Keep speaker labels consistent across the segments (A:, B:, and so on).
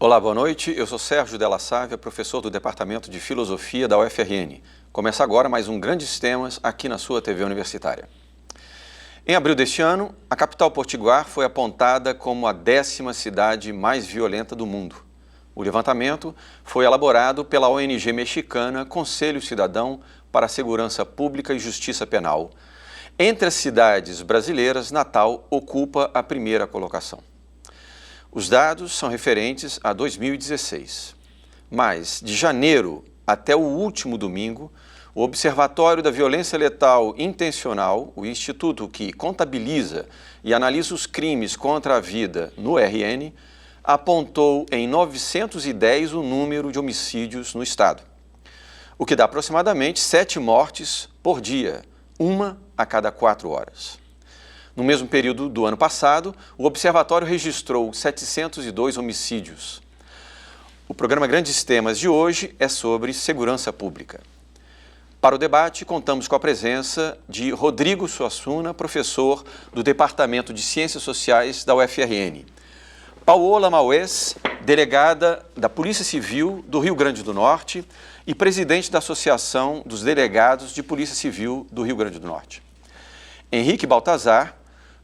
A: Olá, boa noite. Eu sou Sérgio Della Sávia, professor do Departamento de Filosofia da UFRN. Começa agora mais um Grandes Temas aqui na sua TV Universitária. Em abril deste ano, a capital potiguar foi apontada como a 10ª cidade mais violenta do mundo. O levantamento foi elaborado pela ONG mexicana Conselho Cidadão para a Segurança Pública e Justiça Penal. Entre as cidades brasileiras, Natal ocupa a primeira colocação. Os dados são referentes a 2016. Mas, de janeiro até o último domingo, o Observatório da Violência Letal Intencional, o instituto que contabiliza e analisa os crimes contra a vida no RN, apontou em 910 o número de homicídios no estado, o que dá aproximadamente 7 mortes por dia, uma a cada 4 horas. No mesmo período do ano passado, o Observatório registrou 702 homicídios. O programa Grandes Temas de hoje é sobre segurança pública. Para o debate, contamos com a presença de Rodrigo Suassuna, professor do Departamento de Ciências Sociais da UFRN. Paola Maués, delegada da Polícia Civil do Rio Grande do Norte e presidente da Associação dos Delegados de Polícia Civil do Rio Grande do Norte. Henrique Baltazar,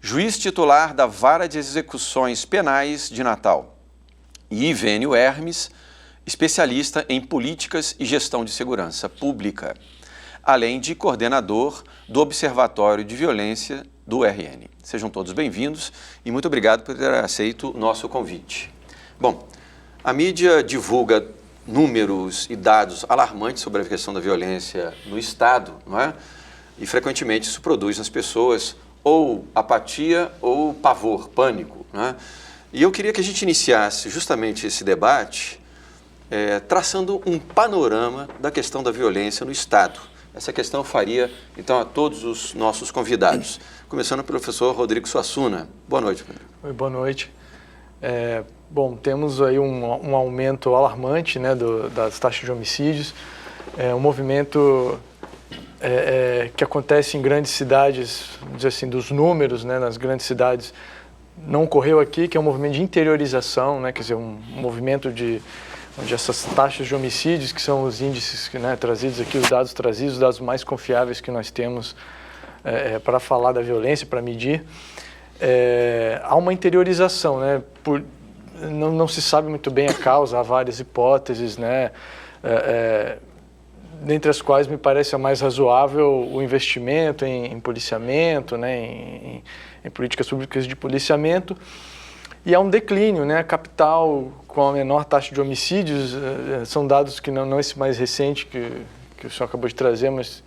A: juiz titular da Vara de Execuções Penais de Natal. E Ivênio Hermes, especialista em políticas e gestão de segurança pública, além de coordenador do Observatório de Violência do RN. Sejam todos bem-vindos e muito obrigado por ter aceito o nosso convite. Bom, a mídia divulga números e dados alarmantes sobre a questão da violência no Estado, não é? E frequentemente isso produz nas pessoas ou apatia ou pavor, pânico, né? E eu queria que a gente iniciasse justamente esse debate traçando um panorama da questão da violência no Estado. Essa questão eu faria, então, a todos os nossos convidados. Começando pelo professor Rodrigo Suassuna. Boa noite, Rodrigo.
B: Oi, boa noite. Bom, temos aí um aumento alarmante, né, das taxas de homicídios. Um movimento que acontece em grandes cidades, vamos dizer assim, dos números, né, nas grandes cidades, não ocorreu aqui, que é um movimento de interiorização, né, quer dizer, um movimento onde essas taxas de homicídios, que são os índices, né, trazidos aqui, os dados mais confiáveis que nós temos para falar da violência, para medir, há uma interiorização, né, não se sabe muito bem a causa, há várias hipóteses, né, dentre as quais me parece a mais razoável o investimento em policiamento, né, em políticas públicas de policiamento, e há um declínio, né, a capital com a menor taxa de homicídios, são dados que não esse mais recente que o senhor acabou de trazer, mas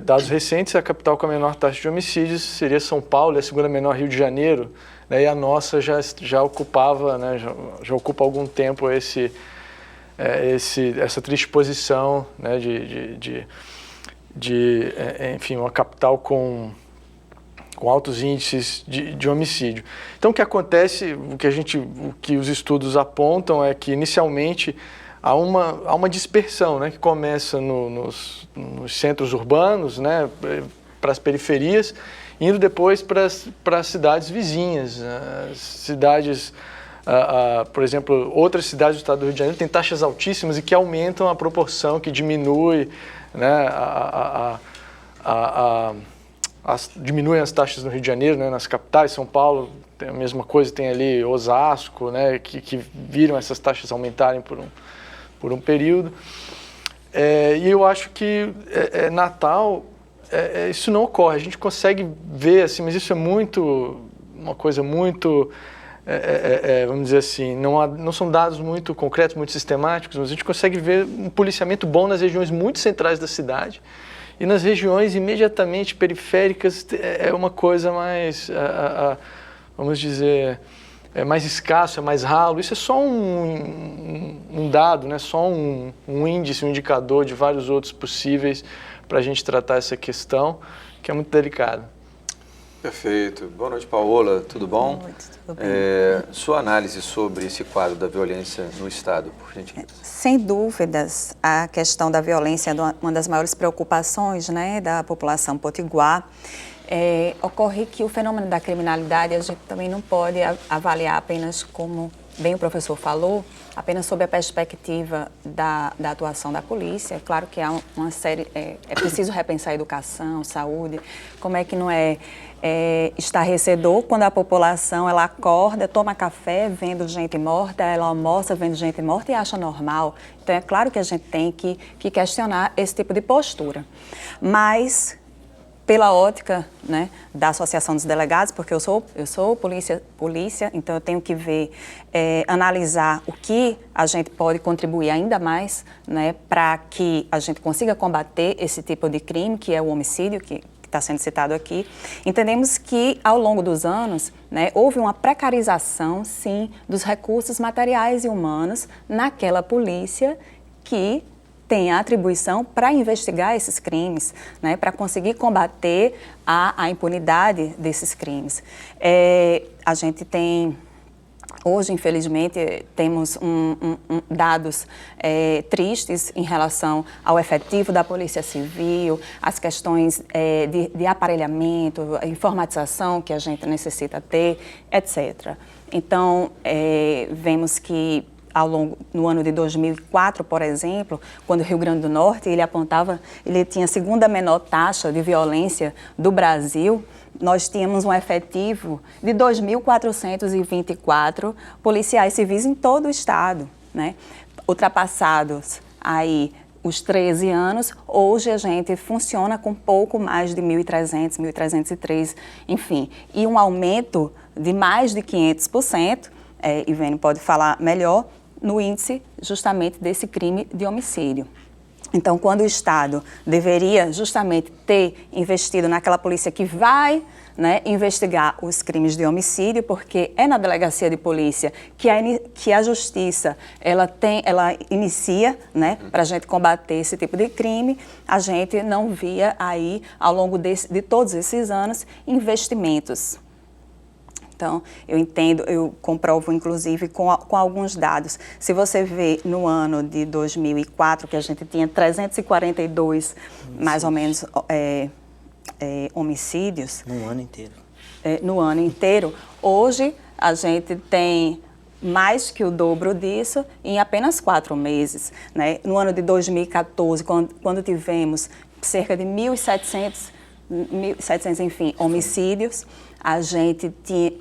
B: dados recentes, a capital com a menor taxa de homicídios seria São Paulo, e a segunda menor Rio de Janeiro, né, e a nossa já ocupava, né, já ocupa há algum tempo essa triste posição, né, enfim, uma capital com altos índices de homicídio. Então, o que acontece, o que os estudos apontam é que, inicialmente, há uma dispersão, né, que começa nos centros urbanos, né, para as periferias, indo depois para as cidades vizinhas, cidades... por exemplo, outras cidades do estado do Rio de Janeiro têm taxas altíssimas e que aumentam a proporção, que diminui, né, diminuem as taxas no Rio de Janeiro, né, nas capitais. São Paulo tem a mesma coisa, tem ali Osasco, né, que viram essas taxas aumentarem por um período. E eu acho que Natal, isso não ocorre. A gente consegue ver, assim, mas isso é uma coisa muito... vamos dizer assim, não são dados muito concretos, muito sistemáticos, mas a gente consegue ver um policiamento bom nas regiões muito centrais da cidade, e nas regiões imediatamente periféricas é uma coisa mais, vamos dizer, mais escasso, é mais ralo. Isso é só um dado, né? Só um índice, um indicador de vários outros possíveis para a gente tratar essa questão, que é muito delicada.
A: Perfeito. Boa noite, Paola. Tudo bom?
C: Boa noite, tudo bem.
A: Sua análise sobre esse quadro da violência no Estado, por gentileza.
C: Sem dúvidas, a questão da violência é uma das maiores preocupações, né, da população potiguar. Ocorre que o fenômeno da criminalidade a gente também não pode avaliar apenas como bem o professor falou, apenas sob a perspectiva da atuação da polícia. É claro que há uma série, é preciso repensar a educação, saúde, como é que não é estarrecedor quando a população ela acorda, toma café vendo gente morta, ela almoça vendo gente morta e acha normal. Então é claro que a gente tem que questionar esse tipo de postura. Mas pela ótica, né, da Associação dos Delegados, porque eu sou polícia, então eu tenho que ver, analisar o que a gente pode contribuir ainda mais, né, para que a gente consiga combater esse tipo de crime, que é o homicídio, que está sendo citado aqui. Entendemos que, ao longo dos anos, né, houve uma precarização, sim, dos recursos materiais e humanos naquela polícia que tem a atribuição para investigar esses crimes, né, para conseguir combater a impunidade desses crimes. A gente tem, hoje, infelizmente, temos dados tristes em relação ao efetivo da Polícia Civil, as questões de aparelhamento, a informatização que a gente necessita ter, etc. Então, vemos que no ano de 2004, por exemplo, quando o Rio Grande do Norte, ele tinha a segunda menor taxa de violência do Brasil, nós tínhamos um efetivo de 2.424 policiais civis em todo o estado, né? Ultrapassados aí os 13 anos, hoje a gente funciona com pouco mais de 1.300, 1.303, enfim, e um aumento de mais de 500%, Ivene pode falar melhor, no índice justamente desse crime de homicídio. Então, quando o Estado deveria justamente ter investido naquela polícia que vai, né, investigar os crimes de homicídio, porque é na delegacia de polícia que a justiça ela inicia, né, para a gente combater esse tipo de crime, a gente não via aí, ao longo de todos esses anos, investimentos. Então, eu entendo, eu comprovo, inclusive, com alguns dados. Se você vê no ano de 2004, que a gente tinha 342, mais ou menos, homicídios.
D: No ano inteiro.
C: No ano inteiro. Hoje, a gente tem mais que o dobro disso em apenas 4 meses, né? No ano de 2014, quando tivemos cerca de 1.700, enfim, homicídios, a gente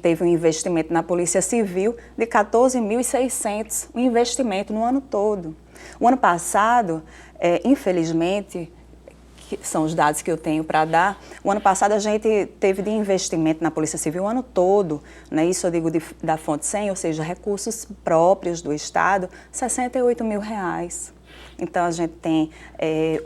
C: teve um investimento na Polícia Civil de 14.600, um investimento no ano todo. O ano passado, infelizmente, que são os dados que eu tenho para dar, o ano passado a gente teve de investimento na Polícia Civil o ano todo, né? Isso eu digo da fonte 100, ou seja, recursos próprios do Estado, R$68 mil. Então, a gente tem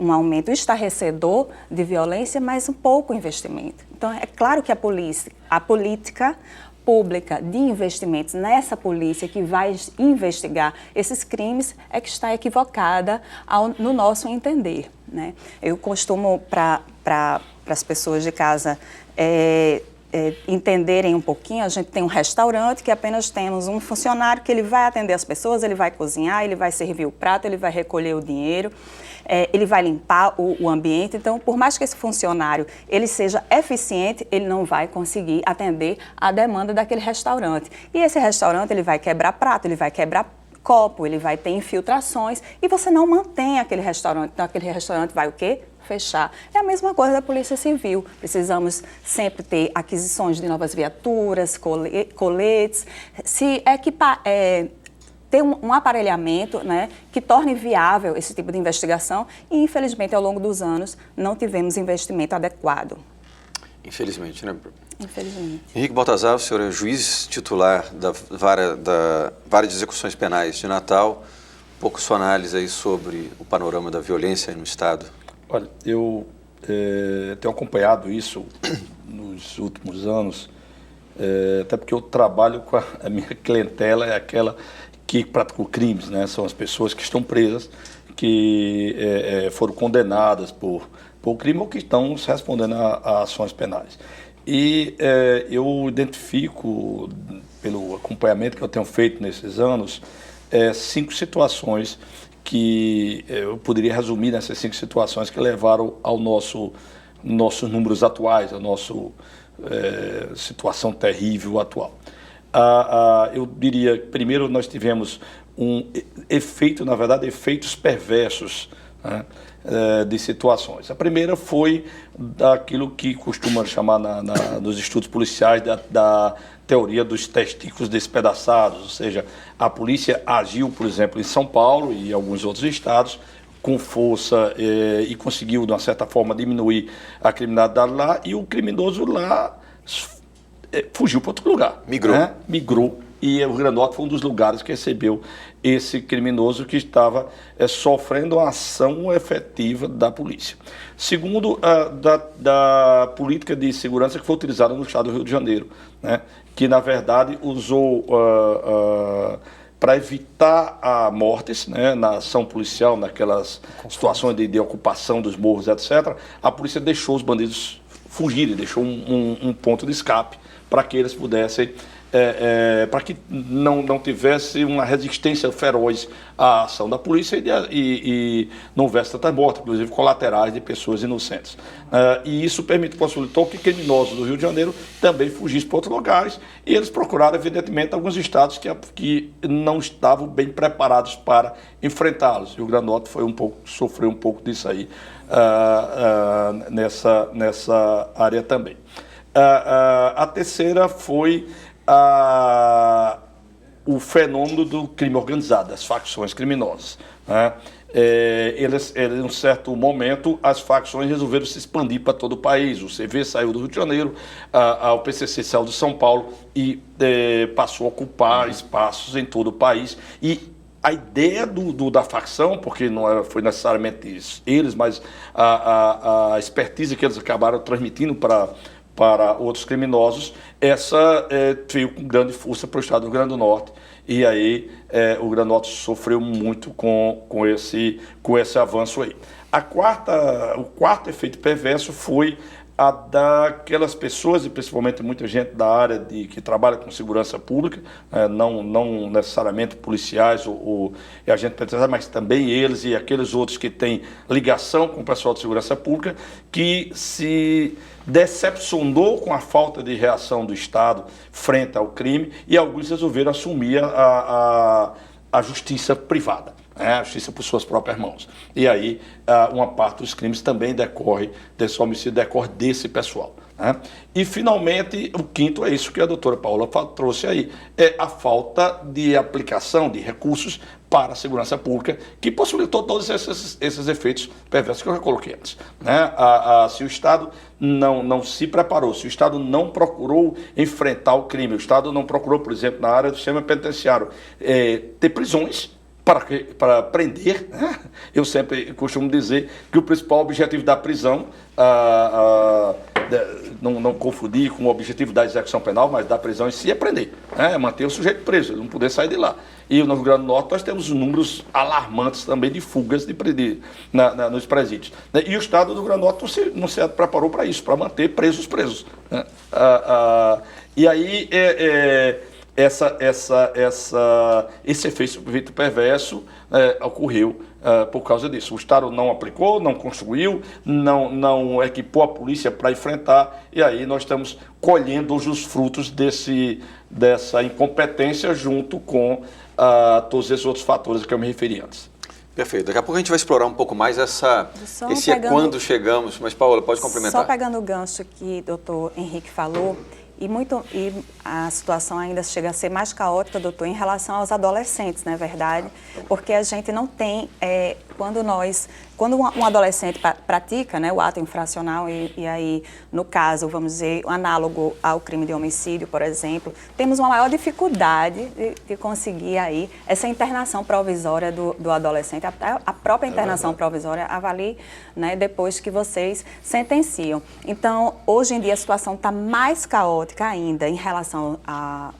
C: um aumento estarrecedor de violência, mas um pouco investimento. Então, é claro que a política pública de investimentos nessa polícia que vai investigar esses crimes é que está equivocada no nosso entender, né? Eu costumo, para as pessoas de casa entenderem um pouquinho, a gente tem um restaurante que apenas temos um funcionário que ele vai atender as pessoas, ele vai cozinhar, ele vai servir o prato, ele vai recolher o dinheiro, ele vai limpar o ambiente. Então, por mais que esse funcionário ele seja eficiente, ele não vai conseguir atender a demanda daquele restaurante. E esse restaurante ele vai quebrar prato, ele vai quebrar copo, ele vai ter infiltrações e você não mantém aquele restaurante. Então, aquele restaurante vai o quê? Fechar. É a mesma coisa da Polícia Civil. Precisamos sempre ter aquisições de novas viaturas, coletes, se equipar, ter um aparelhamento, né, que torne viável esse tipo de investigação e, infelizmente, ao longo dos anos, não tivemos investimento adequado.
A: Infelizmente, né?
C: Infelizmente.
A: Henrique Baltazar, o senhor é juiz titular da Vara de Execuções Penais de Natal. Um pouco sua análise aí sobre o panorama da violência aí no Estado.
E: Olha, eu tenho acompanhado isso nos últimos anos, até porque eu trabalho com a minha clientela, é aquela que praticou crimes, né? São as pessoas que estão presas, que foram condenadas por crime ou que estão respondendo a ações penais. E eu identifico, pelo acompanhamento que eu tenho feito nesses anos, 5 situações que eu poderia resumir nessas 5 situações que levaram ao nossos números atuais, a nossa situação terrível atual. eu diria, primeiro nós tivemos na verdade, efeitos perversos, né, de situações. A primeira foi daquilo que costuma chamar nos estudos policiais da teoria dos testículos despedaçados, ou seja, a polícia agiu, por exemplo, em São Paulo e alguns outros estados, com força e conseguiu, de uma certa forma, diminuir a criminalidade lá, e o criminoso lá fugiu para outro lugar.
A: Migrou.
E: Né? Migrou. E o Rio Grande do Norte foi um dos lugares que recebeu esse criminoso que estava sofrendo uma ação efetiva da polícia. Segundo, da política de segurança que foi utilizada no estado do Rio de Janeiro, né? Que, na verdade, usou para evitar mortes, né, na ação policial, naquelas situações de ocupação dos morros, etc., a polícia deixou os bandidos fugirem, deixou um ponto de escape para que eles pudessem, para que não tivesse uma resistência feroz à ação da polícia e não houvesse tantas mortes, inclusive colaterais de pessoas inocentes. E isso possibilitou que criminosos do Rio de Janeiro também fugissem para outros lugares, e eles procuraram, evidentemente, alguns estados que não estavam bem preparados para enfrentá-los. O Rio Grande do Norte sofreu um pouco disso aí nessa área também. A terceira foi o fenômeno do crime organizado, das facções criminosas, né? Em um certo momento, as facções resolveram se expandir para todo o país. O CV saiu do Rio de Janeiro, o PCC saiu de São Paulo e passou a ocupar espaços em todo o país. E a ideia da facção, porque não foi necessariamente eles, mas a expertise que eles acabaram transmitindo para outros criminosos, essa veio com grande força para o estado do Rio Grande do Norte. E aí o Rio Grande do Norte sofreu muito com esse avanço aí. O quarto efeito perverso foi a daquelas pessoas, e principalmente muita gente da área que trabalha com segurança pública, não necessariamente policiais ou agentes penitenciários, mas também eles e aqueles outros que têm ligação com o pessoal de segurança pública, que se decepcionou com a falta de reação do Estado frente ao crime, e alguns resolveram assumir a justiça privada, a justiça por suas próprias mãos. E aí, uma parte dos crimes também desse homicídio decorre desse pessoal. Né? E, finalmente, o quinto é isso que a doutora Paula trouxe aí, é a falta de aplicação de recursos para a segurança pública, que possibilitou todos esses efeitos perversos que eu já coloquei antes. Né? Se o Estado não se preparou, se o Estado não procurou enfrentar o crime, o Estado não procurou, por exemplo, na área do sistema penitenciário, ter prisões para prender, né? Eu sempre costumo dizer que o principal objetivo da prisão, não confundir com o objetivo da execução penal, mas da prisão em si é prender, né? Manter o sujeito preso, ele não poder sair de lá. E no Rio Grande do Norte nós temos números alarmantes também de fugas nos presídios. E o Estado do Rio Grande do Norte não se preparou para isso, para manter presos. Né? E aí esse efeito perverso ocorreu por causa disso. O Estado não aplicou, não construiu, não equipou a polícia para enfrentar, e aí nós estamos colhendo hoje os frutos dessa incompetência junto com todos esses outros fatores que eu me referi antes.
A: Perfeito. Daqui a pouco a gente vai explorar um pouco mais quando chegamos. Mas, Paola, pode complementar.
C: Só pegando o gancho que o doutor Henrique falou, e a situação ainda chega a ser mais caótica, doutor, em relação aos adolescentes, não é verdade? Porque a gente não tem, quando um adolescente pratica, né, o ato infracional, e aí, no caso, vamos dizer, análogo ao crime de homicídio, por exemplo, temos uma maior dificuldade de conseguir aí essa internação provisória do adolescente. A própria internação provisória avalie, né, depois que vocês sentenciam. Então, hoje em dia, a situação está mais caótica ainda em relação à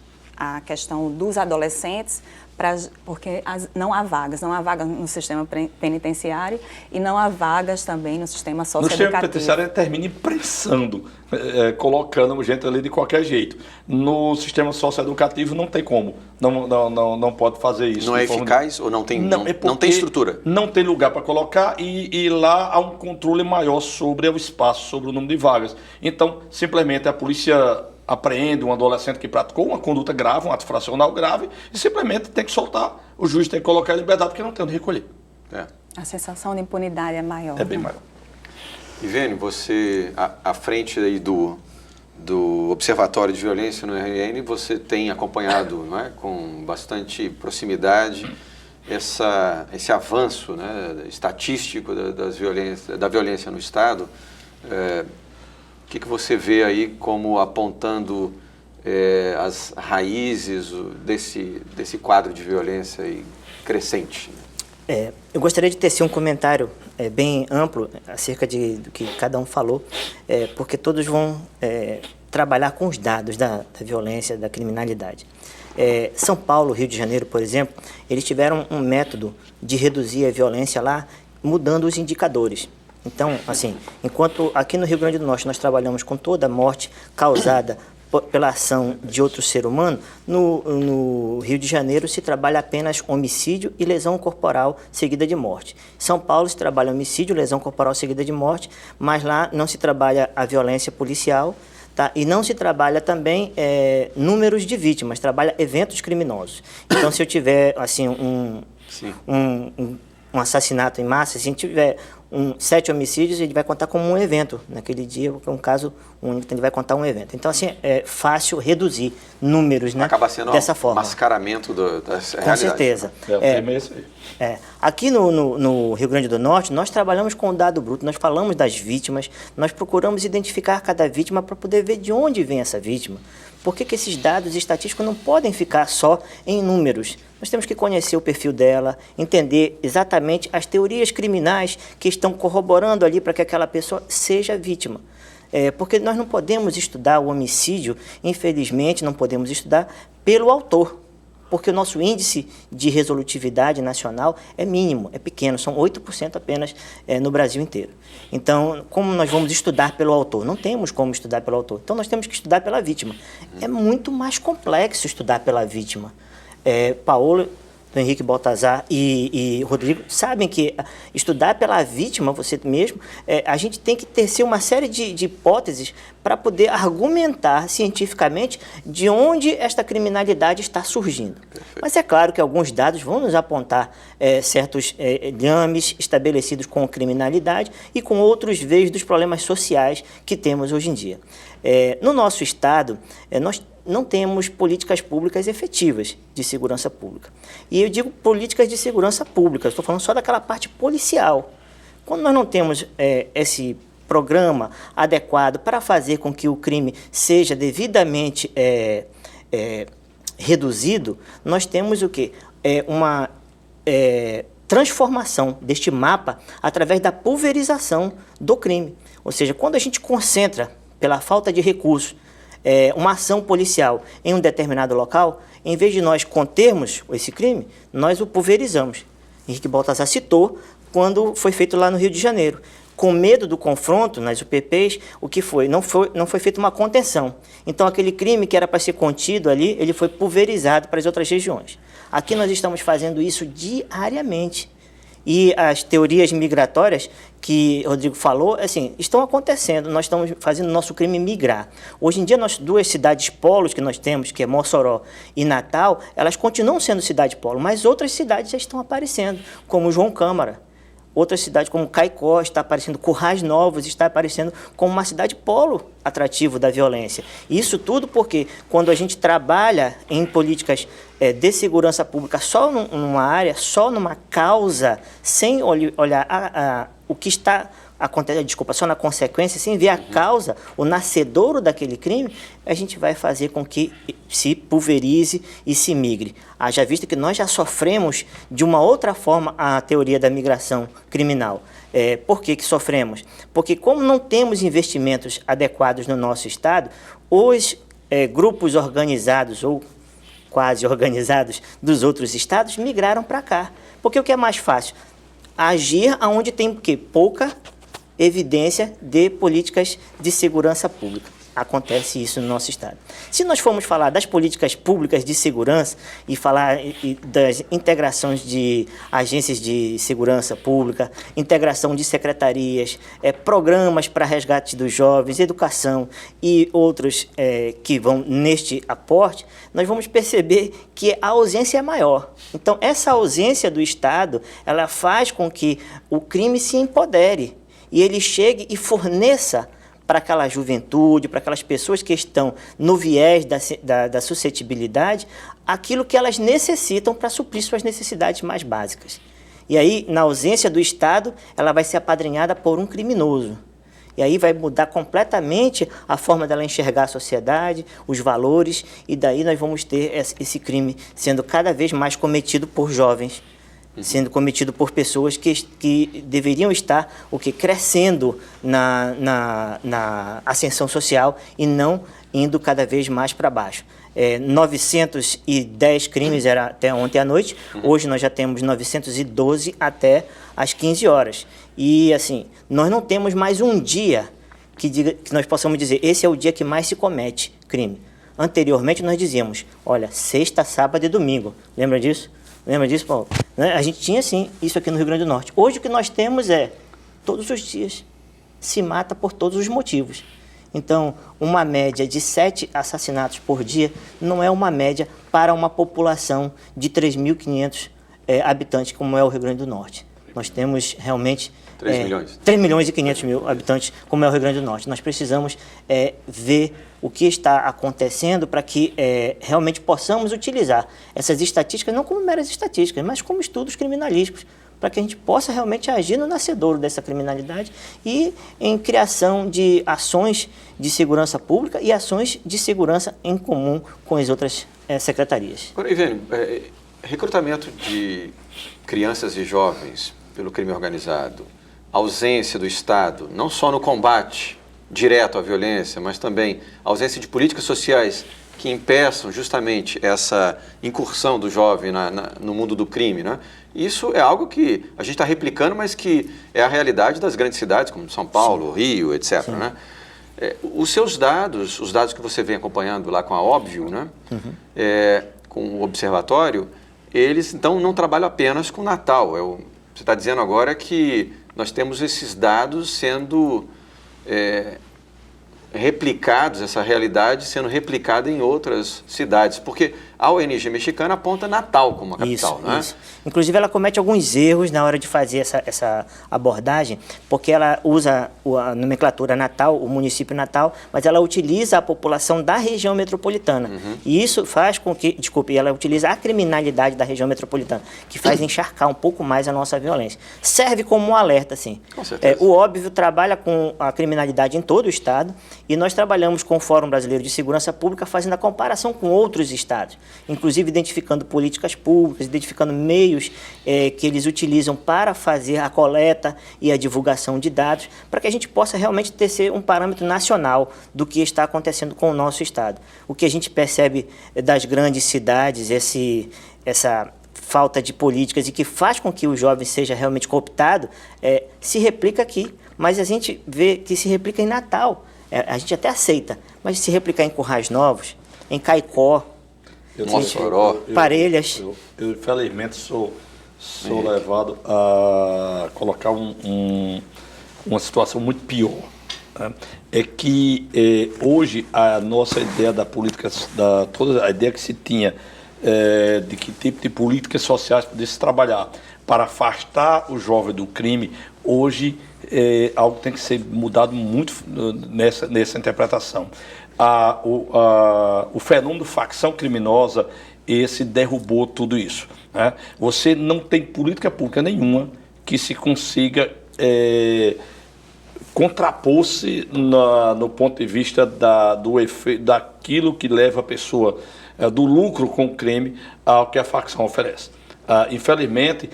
C: questão dos adolescentes, porque não há vagas no sistema penitenciário e não há vagas também no sistema socioeducativo.
E: No sistema penitenciário ele termina imprensando, colocando gente ali de qualquer jeito. No sistema socioeducativo não tem como, não pode fazer isso.
A: Não é eficaz ou não tem estrutura? Não
E: tem lugar para colocar e lá há um controle maior sobre o espaço, sobre o número de vagas. Então, simplesmente a polícia apreende um adolescente que praticou uma conduta grave, um ato infracional grave, e simplesmente tem que soltar, o juiz tem que colocar em liberdade porque não tem onde recolher.
C: A sensação de impunidade é maior.
E: É bem maior.
A: Ivene, você, à frente aí do Observatório de Violência no RN, você tem acompanhado, não é, com bastante proximidade esse avanço, né, estatístico da violência no Estado. O que você vê aí como apontando as raízes desse quadro de violência aí crescente?
D: Eu gostaria de tecer um comentário bem amplo acerca do que cada um falou, porque todos vão trabalhar com os dados da violência, da criminalidade. São Paulo, Rio de Janeiro, por exemplo, eles tiveram um método de reduzir a violência lá, mudando os indicadores. Então, assim, enquanto aqui no Rio Grande do Norte nós trabalhamos com toda a morte causada pela ação de outro ser humano, no Rio de Janeiro se trabalha apenas homicídio e lesão corporal seguida de morte. Em São Paulo se trabalha homicídio, lesão corporal seguida de morte, mas lá não se trabalha a violência policial, tá? E não se trabalha também números de vítimas, trabalha eventos criminosos. Então, se eu tiver assim, um assassinato em massa, se a gente tiver 7 homicídios, ele vai contar como um evento. Naquele dia, é um caso único, então ele vai contar um evento. Então, assim, é fácil reduzir números, né,
A: acaba sendo
D: dessa forma.
A: Mascaramento das realidades.
D: Com certeza. Aqui no Rio Grande do Norte, nós trabalhamos com o dado bruto, nós falamos das vítimas, nós procuramos identificar cada vítima para poder ver de onde vem essa vítima. Por que esses dados estatísticos não podem ficar só em números? Nós temos que conhecer o perfil dela, entender exatamente as teorias criminais que estão corroborando ali para que aquela pessoa seja vítima. Porque nós não podemos estudar o homicídio, infelizmente, não podemos estudar pelo autor. Porque o nosso índice de resolutividade nacional é mínimo, é pequeno, são 8% apenas no Brasil inteiro. Então, como nós vamos estudar pelo autor? Não temos como estudar pelo autor, então nós temos que estudar pela vítima. É muito mais complexo estudar pela vítima. Paulo, Henrique Baltazar e Rodrigo sabem que estudar pela vítima, você mesmo, a gente tem que tecer uma série de hipóteses para poder argumentar cientificamente de onde esta criminalidade está surgindo. Perfeito. Mas é claro que alguns dados vão nos apontar certos liames estabelecidos com criminalidade e com outros veios dos problemas sociais que temos hoje em dia. No nosso estado, nós não temos políticas públicas efetivas de segurança pública. E eu digo políticas de segurança pública, estou falando só daquela parte policial. Quando nós não temos esse programa adequado para fazer com que o crime seja devidamente reduzido, nós temos o quê? Uma transformação deste mapa através da pulverização do crime. Ou seja, quando a gente concentra, pela falta de recursos, uma ação policial em um determinado local, em vez de nós contermos esse crime, nós o pulverizamos. Henrique Baltazar citou quando foi feito lá no Rio de Janeiro. Com medo do confronto nas UPPs, o que foi? Não foi feita uma contenção. Então, aquele crime que era para ser contido ali, ele foi pulverizado para as outras regiões. Aqui nós estamos fazendo isso diariamente. E as teorias migratórias que o Rodrigo falou, assim, estão acontecendo. Nós estamos fazendo o nosso crime migrar. Hoje em dia, duas cidades polos que nós temos, que é Mossoró e Natal, elas continuam sendo cidade polo, mas outras cidades já estão aparecendo, como João Câmara. Outras cidades como Caicó está aparecendo, Currais Novos está aparecendo como uma cidade polo atrativo da violência. Isso tudo porque quando a gente trabalha em políticas de segurança pública só numa área, só numa causa, sem olhar o que está acontecendo, só na consequência, sem ver a causa, o nascedouro daquele crime, a gente vai fazer com que se pulverize e se migre. Haja vista que nós já sofremos de uma outra forma a teoria da migração criminal. Por que sofremos? Porque como não temos investimentos adequados no nosso estado, os grupos organizados ou quase organizados dos outros estados migraram para cá. Porque o que é mais fácil? Agir onde tem pouca evidência de políticas de segurança pública. acontece isso no nosso estado. Se nós formos falar das políticas públicas de segurança e falar das integrações de agências de segurança pública, integração de secretarias, programas para resgate dos jovens, educação e outros que vão neste aporte, nós vamos perceber que a ausência é maior. Então, essa ausência do Estado, ela faz com que o crime se empodere e ele chegue e forneça para aquela juventude, para aquelas pessoas que estão no viés da suscetibilidade, aquilo que elas necessitam para suprir suas necessidades mais básicas. E aí, na ausência do Estado, ela vai ser apadrinhada por um criminoso. E aí vai mudar completamente a forma dela enxergar a sociedade, os valores, e daí nós vamos ter esse crime sendo cada vez mais cometido por jovens, sendo cometido por pessoas que deveriam estar crescendo na ascensão social e não indo cada vez mais para baixo. 910 crimes era até ontem à noite, hoje nós já temos 912 até às 15 horas. E assim, nós não temos mais um dia que nós possamos dizer, esse é o dia que mais se comete crime. Anteriormente nós dizíamos, olha, sexta, sábado e domingo. Lembra disso? Lembra disso, Paulo? A gente tinha, sim, isso aqui no Rio Grande do Norte. Hoje o que nós temos todos os dias, se mata por todos os motivos. Então, uma média de 7 assassinatos por dia não é uma média para uma população de 3.500 habitantes, como é o Rio Grande do Norte. Nós temos realmente 3 milhões e 500 mil habitantes, como é o Rio Grande do Norte. Nós precisamos ver o que está acontecendo para que realmente possamos utilizar essas estatísticas, não como meras estatísticas, mas como estudos criminalísticos, para que a gente possa realmente agir no nascedouro dessa criminalidade e em criação de ações de segurança pública e ações de segurança em comum com as outras secretarias.
A: Agora, Ivênio, recrutamento de crianças e jovens pelo crime organizado, ausência do Estado, não só no combate direto à violência, mas também ausência de políticas sociais que impeçam justamente essa incursão do jovem no mundo do crime, né? Isso é algo que a gente está replicando, mas que é a realidade das grandes cidades, como São Paulo, sim, Rio, etc. Né? Os seus dados, os dados que você vem acompanhando lá com a Óbvio, né? Com o Observatório, eles então não trabalham apenas com Natal. Você está dizendo agora que nós temos esses dados sendo replicados, essa realidade sendo replicada em outras cidades, porque a ONG mexicana aponta Natal como a capital, não é?
D: Isso. Inclusive, ela comete alguns erros na hora de fazer essa abordagem, porque ela usa a nomenclatura Natal, o município Natal, mas ela utiliza a população da região metropolitana. E isso faz com que, ela utiliza a criminalidade da região metropolitana, que faz encharcar um pouco mais a nossa violência. Serve como um alerta, sim.
A: Com certeza.
D: O Óbvio trabalha com a criminalidade em todo o estado e nós trabalhamos com o Fórum Brasileiro de Segurança Pública fazendo a comparação com outros estados, inclusive identificando políticas públicas, identificando meios que eles utilizam para fazer a coleta e a divulgação de dados, para que a gente possa realmente ter um parâmetro nacional do que está acontecendo com o nosso estado. O que a gente percebe das grandes cidades, essa falta de políticas e que faz com que o jovem seja realmente cooptado, se replica aqui, mas a gente vê que se replica em Natal. A gente até aceita, mas se replicar em Currais Novos, em Caicó,
A: Mossoró,
D: Parelhas.
E: Eu infelizmente sou levado a colocar uma situação muito pior. Né? É que hoje a nossa ideia da política, toda a ideia que se tinha de que tipo de políticas sociais pudesse trabalhar para afastar o jovem do crime, hoje algo tem que ser mudado muito nessa interpretação. O fenômeno facção criminosa, esse derrubou tudo isso. Né? Você não tem política pública nenhuma que se consiga contrapor-se no ponto de vista do efeito, daquilo que leva a pessoa do lucro com o crime ao que a facção oferece. Infelizmente,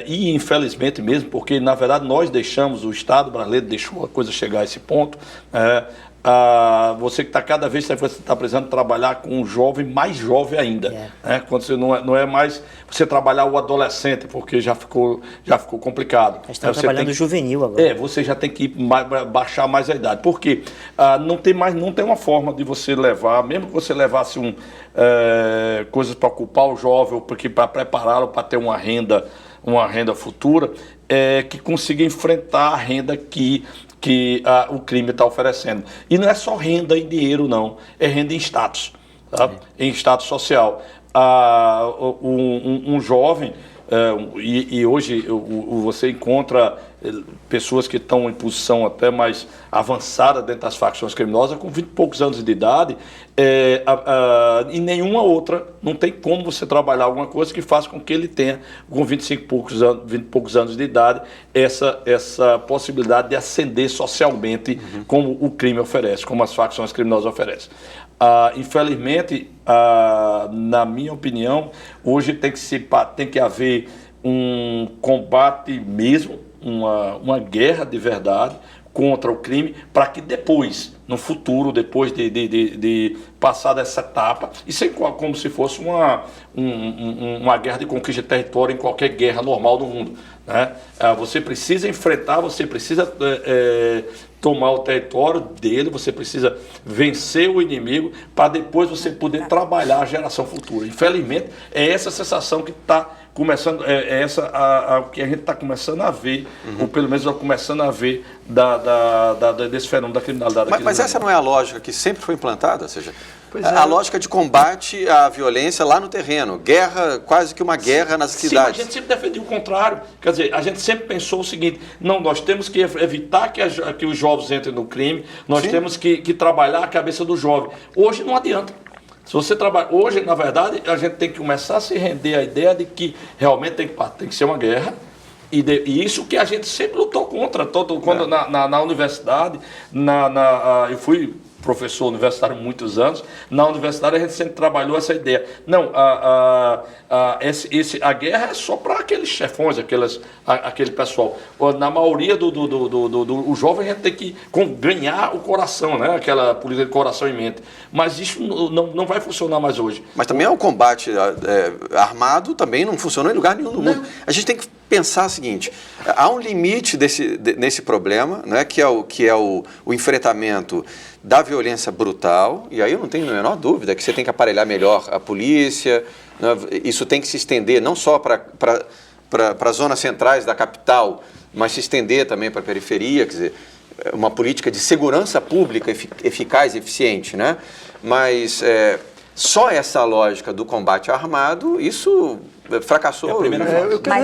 E: e infelizmente mesmo, porque na verdade nós deixamos, o Estado brasileiro deixou a coisa chegar a esse ponto, você que está cada vez você está precisando trabalhar com um jovem mais jovem ainda, né? Quando você não é mais você trabalhar o adolescente, porque já ficou complicado.
D: Nós estamos trabalhando o juvenil agora.
E: Você já tem que baixar mais a idade, porque não tem uma forma de você levar, mesmo que você levasse coisas para ocupar o jovem, porque para prepará-lo para ter uma renda futura, que consiga enfrentar a renda que o crime está oferecendo. E não é só renda em dinheiro, não. É renda em status, tá? Em status social. Um jovem, e hoje você encontra pessoas que estão em posição até mais avançada dentro das facções criminosas, com 20 e poucos anos de idade, e nenhuma outra, não tem como você trabalhar alguma coisa que faça com que ele tenha, com 20 e poucos anos de idade, essa possibilidade de ascender socialmente, como o crime oferece, como as facções criminosas oferecem. Infelizmente, na minha opinião, hoje tem que haver um combate mesmo, uma guerra de verdade contra o crime, para que depois, no futuro, depois de passar dessa etapa, isso é como se fosse uma guerra de conquista de território em qualquer guerra normal do mundo, né? Você precisa enfrentar, você precisa tomar o território dele, você precisa vencer o inimigo para depois você poder trabalhar a geração futura. Infelizmente, é essa sensação que está começando, o que a gente está começando a ver, ou pelo menos está começando a ver desse fenômeno da criminalidade.
A: Mas essa não é a lógica que sempre foi implantada? Ou seja, a lógica de combate à violência lá no terreno, guerra, quase que uma guerra nas cidades.
E: Sim, a gente sempre defendia o contrário. Quer dizer, a gente sempre pensou o seguinte: não, nós temos que evitar que os jovens entrem no crime, nós temos que trabalhar a cabeça do jovem. Hoje não adianta. Se você trabalha hoje, na verdade, a gente tem que começar a se render à ideia de que realmente tem que ser uma guerra. E isso que a gente sempre lutou contra. Quando na universidade, eu fui professor universitário há muitos anos, na universidade a gente sempre trabalhou essa ideia. Não, a guerra é só para aqueles chefões, aquele pessoal. Na maioria do jovem a gente tem que ganhar o coração, né? Aquela política de coração em mente. Mas isso não vai funcionar mais hoje.
A: Mas também o combate armado também não funciona em lugar nenhum do mundo. A gente tem que pensar o seguinte: há um limite nesse problema, né, que é o enfrentamento da violência brutal, e aí eu não tenho a menor dúvida que você tem que aparelhar melhor a polícia, né, isso tem que se estender não só para as zonas centrais da capital, mas se estender também para a periferia, quer dizer, uma política de segurança pública eficaz e eficiente, né? Mas só essa lógica do combate armado, isso fracassou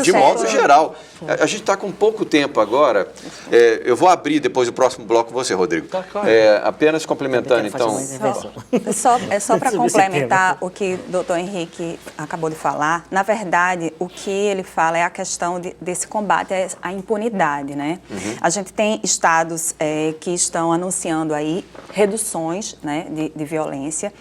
A: de modo geral. A gente está com pouco tempo agora. Eu vou abrir depois o próximo bloco com você, Rodrigo.
B: Tá, claro.
A: Apenas complementando, então.
C: Só para complementar o que o doutor Henrique acabou de falar, na verdade, o que ele fala é a questão desse combate à impunidade, né? A gente tem estados que estão anunciando aí reduções, né, de violência.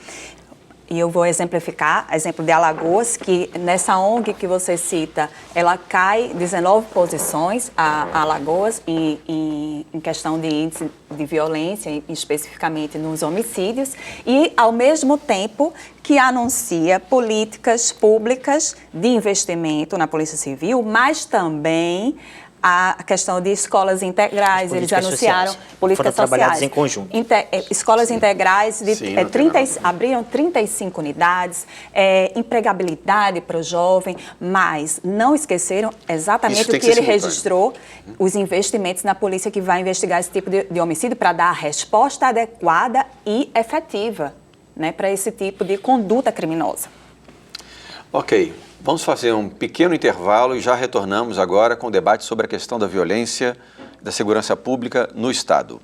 C: E eu vou exemplificar, exemplo de Alagoas, que nessa ONG que você cita, ela cai 19 posições, a Alagoas, em questão de índice de violência, especificamente nos homicídios, e ao mesmo tempo que anuncia políticas públicas de investimento na Polícia Civil, mas também a questão de escolas integrais, eles anunciaram políticas
D: sociais. Foram trabalhadas
C: sociais.
D: em conjunto.
C: Escolas integrais, abriram 35 unidades, empregabilidade para o jovem, mas não esqueceram exatamente o que ele registrou, os investimentos na polícia que vai investigar esse tipo de homicídio para dar a resposta adequada e efetiva, né, para esse tipo de conduta criminosa.
A: Ok. Vamos fazer um pequeno intervalo e já retornamos agora com o debate sobre a questão da violência e da segurança pública no Estado.